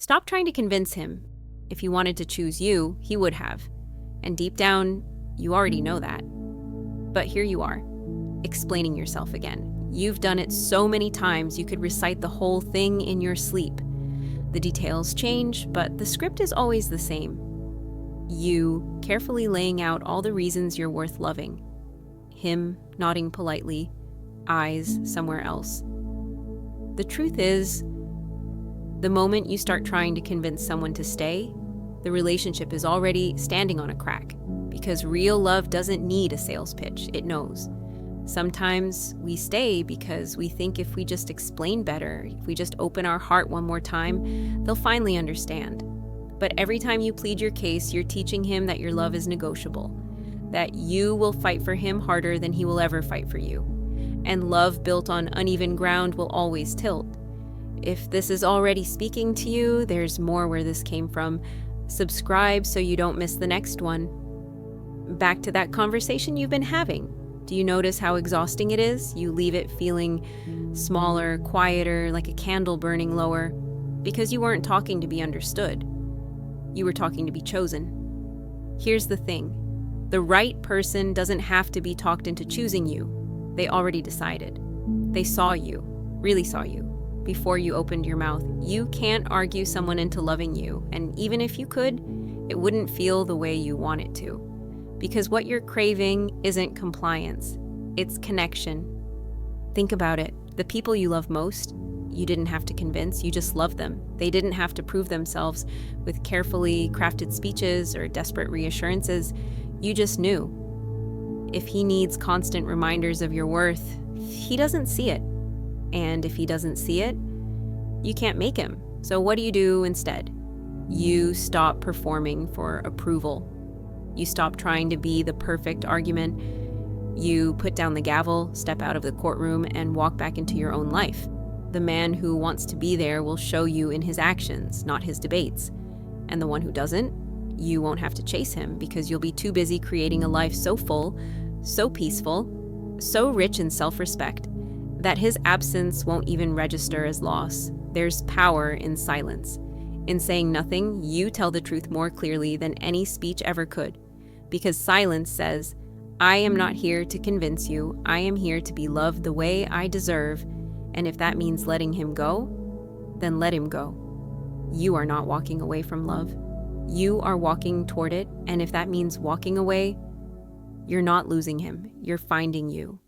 Stop trying to convince him. If he wanted to choose you, he would have. And deep down, you already know that. But here you are, explaining yourself again. You've done it so many times you could recite the whole thing in your sleep. The details change, but the script is always the same. You carefully laying out all the reasons you're worth loving. Him nodding politely, eyes somewhere else. The truth is, the moment you start trying to convince someone to stay, the relationship is already standing on a crack, because real love doesn't need a sales pitch, it knows. Sometimes we stay because we think if we just explain better, if we just open our heart one more time, they'll finally understand. But every time you plead your case, you're teaching him that your love is negotiable, that you will fight for him harder than he will ever fight for you. And love built on uneven ground will always tilt. If this is already speaking to you, there's more where this came from. Subscribe so you don't miss the next one. Back to that conversation you've been having. Do you notice how exhausting it is? You leave it feeling smaller, quieter, like a candle burning lower, because you weren't talking to be understood. You were talking to be chosen. Here's the thing. The right person doesn't have to be talked into choosing you. They already decided. They saw you, really saw you, before you opened your mouth. You can't argue someone into loving you, and even if you could, it wouldn't feel the way you want it to. Because what you're craving isn't compliance, it's connection. Think about it. The people you love most, you didn't have to convince, you just loved them. They didn't have to prove themselves with carefully crafted speeches or desperate reassurances. You just knew. If he needs constant reminders of your worth, he doesn't see it. And if he doesn't see it, you can't make him. So what do you do instead? You stop performing for approval. You stop trying to be the perfect argument. You put down the gavel, step out of the courtroom, and walk back into your own life. The man who wants to be there will show you in his actions, not his debates. And the one who doesn't, you won't have to chase him because you'll be too busy creating a life so full, so peaceful, so rich in self-respect, that his absence won't even register as loss. There's power in silence. In saying nothing, you tell the truth more clearly than any speech ever could. Because silence says, I am not here to convince you. I am here to be loved the way I deserve. And if that means letting him go, then let him go. You are not walking away from love. You are walking toward it. And if that means walking away, you're not losing him. You're finding you.